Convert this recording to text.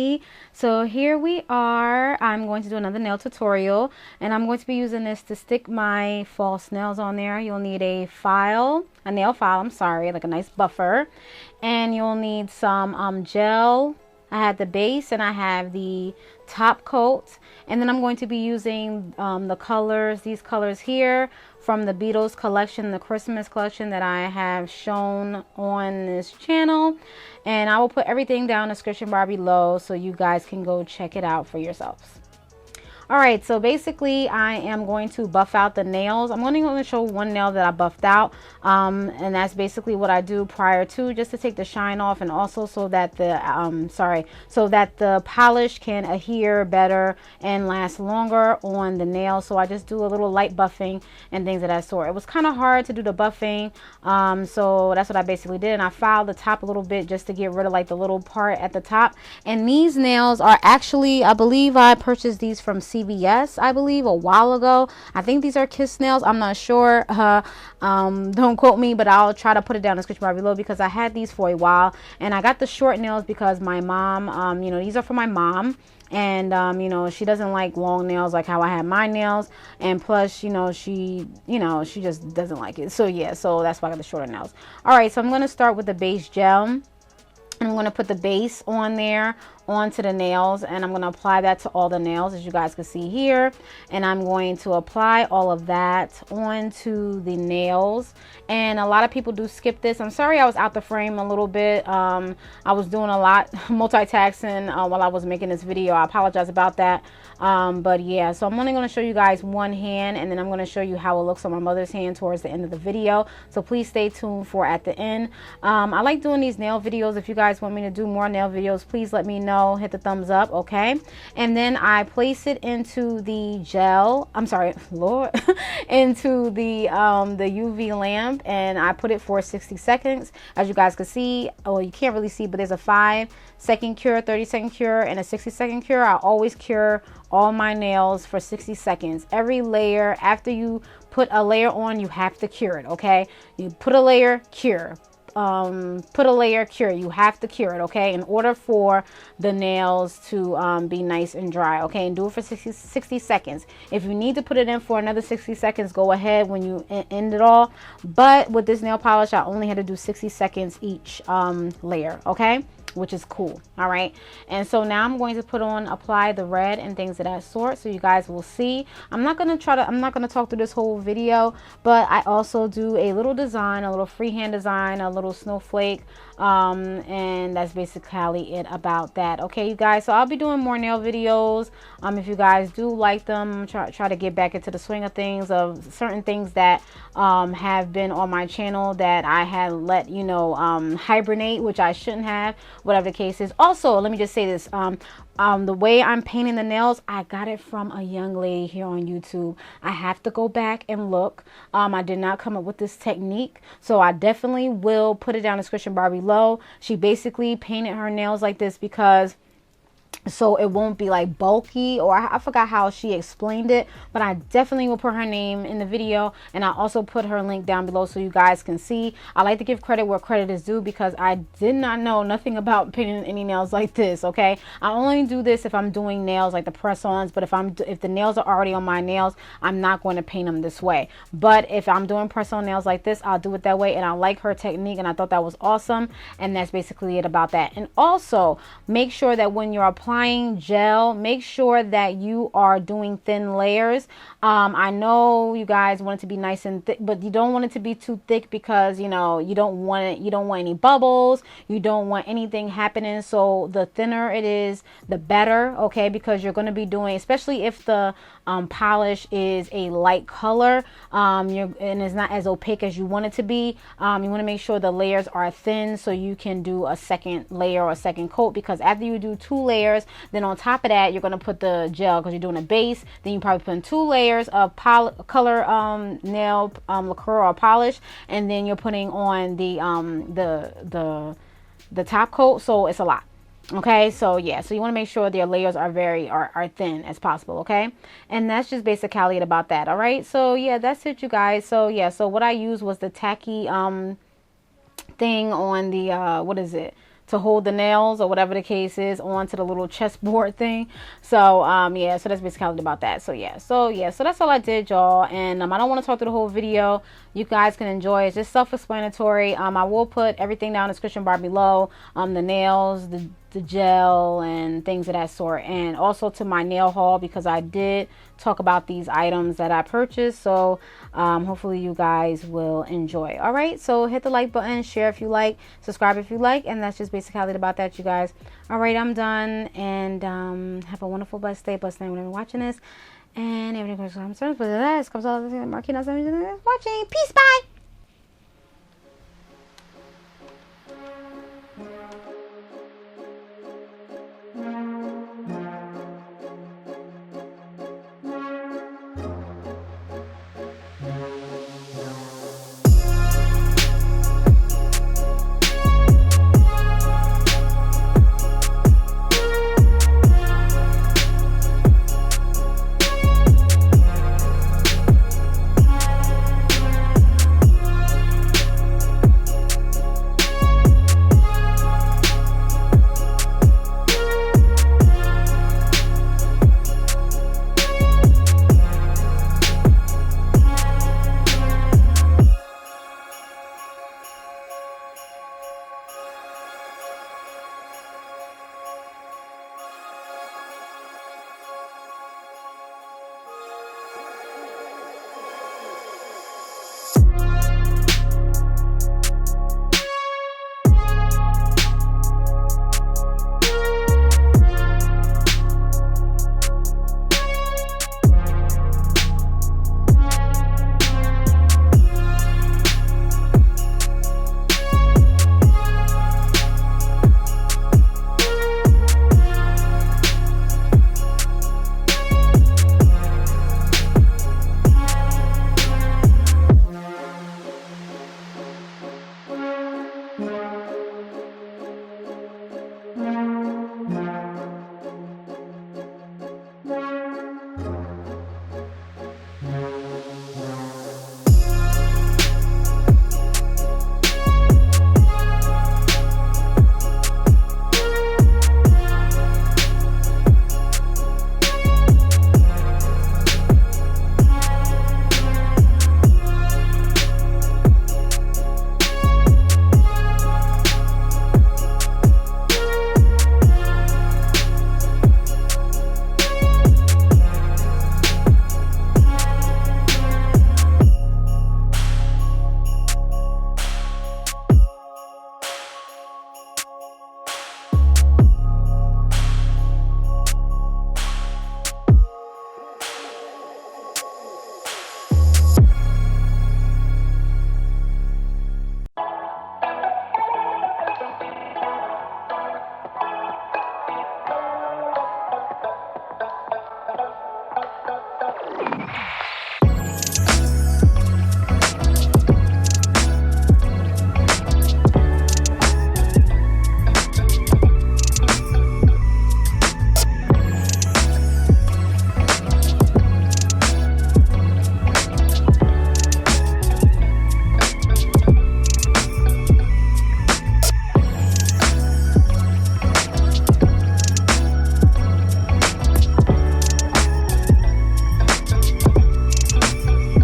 everybody. So here we are. I'm going to do another nail tutorial, and I'm going to be using this to stick my false nails on there. You'll need a nail file, I'm sorry, like a nice buffer, and you'll need some gel. I have the base and I have the top coat, and then I'm going to be using the colors, these colors here from the Beatles collection, the Christmas collection that I have shown on this channel, and I will put everything down in the description bar below so you guys can go check it out for yourselves. Alright, so basically I am going to buff out the nails. I'm only going to show one nail that I buffed out, and that's basically what I do prior to, just to take the shine off, and also so that the polish can adhere better and last longer on the nail. So I just do a little light buffing and things of that sort. It was kind of hard to do the buffing, so that's what I basically did, and I filed the top a little bit just to get rid of like the little part at the top. And these nails are actually, I believe I purchased these from CVS, I believe, a while ago. I think these are Kiss nails. I'm not sure. Don't quote me, but I'll try to put it down in the description bar below, because I had these for a while, and I got the short nails because my mom, these are for my mom. And she doesn't like long nails like how I have my nails, and plus she just doesn't like it. So yeah, so that's why I got the shorter nails. All right, so I'm going to start with the base gel. I'm going to put the base on there onto the nails, and I'm going to apply that to all the nails, as you guys can see here. And I'm going to apply all of that onto the nails, and a lot of people do skip this. I'm sorry I was out the frame a little bit. I was doing a lot multitasking while I was making this video. I apologize about that. But yeah, so I'm only going to show you guys one hand, and then I'm going to show you how it looks on my mother's hand towards the end of the video, so please stay tuned for at the end. I like doing these nail videos. If you guys want me to do more nail videos, please let me know. Hit the thumbs up, okay? And then I place it into the gel, I'm sorry, Lord, into the UV lamp, and I put it for 60 seconds. As you guys can see, well, you can't really see, but there's a 5-second cure, 30-second cure, and a 60-second cure. I always cure all my nails for 60 seconds. Every layer, after you put a layer on, you have to cure it, okay? You put a layer, cure. Put a layer, cure. You have to cure it, okay, in order for the nails to be nice and dry, okay? And do it for 60 seconds. If you need to put it in for another 60 seconds, go ahead when you end it all. But with this nail polish, I only had to do 60 seconds each layer, okay, which is cool. All right, and so now I'm going to apply the red and things of that sort, so you guys will see. I'm not going to talk through this whole video, but I also do a little design, a little freehand design, a little snowflake, and that's basically it about that, okay, you guys? So I'll be doing more nail videos. If you guys do like them, try to get back into the swing of things, of certain things that have been on my channel that I had let hibernate, which I shouldn't have, whatever the case is. Also, let me just say this, the way I'm painting the nails, I got it from a young lady here on YouTube. I have to go back and look. I did not come up with this technique, so I definitely will put it down in the description bar below. She basically painted her nails like this because so it won't be like bulky, or I forgot how she explained it, but I definitely will put her name in the video, and I'll also put her link down below so you guys can see. I like to give credit where credit is due, because I did not know nothing about painting any nails like this, okay? I only do this if I'm doing nails like the press-ons, but if the nails are already on my nails, I'm not going to paint them this way. But if I'm doing press-on nails like this, I'll do it that way, and I like her technique, and I thought that was awesome, and that's basically it about that. And also, make sure that when you're applying gel, make sure that you are doing thin layers. I know you guys want it to be nice and thick, but you don't want it to be too thick, because you don't want any bubbles, you don't want anything happening. So the thinner it is, the better, okay? Because you're going to be doing, especially if the polish is a light color, and it's not as opaque as you want it to be, you want to make sure the layers are thin so you can do a second layer or a second coat. Because after you do 2 layers, then on top of that, you're going to put the gel, because you're doing a base. Then you probably put in 2 layers of color nail lacquer or polish, and then you're putting on the top coat. So it's a lot. Okay, so yeah, so you want to make sure their layers are thin as possible, okay? And that's just basically it about that. All right, so yeah, that's it, you guys. So yeah, so what I used was the tacky thing on the what is it, to hold the nails or whatever the case is onto the little chessboard thing. So yeah, so that's basically about that. So yeah, so that's all I did, y'all. And I don't want to talk through the whole video. You guys can enjoy it. It's just self-explanatory. I will put everything down in the description bar below, the nails, the gel, and things of that sort, and also to my nail haul, because I did talk about these items that I purchased. So hopefully you guys will enjoy. All right, so hit the like button, share if you like, subscribe if you like, and that's just basically about that, you guys. All right, I'm done, and have a wonderful, blessed day, blessed night whenever you're watching this. And everything goes on. But that's comes all the marking us watching. Peace, bye.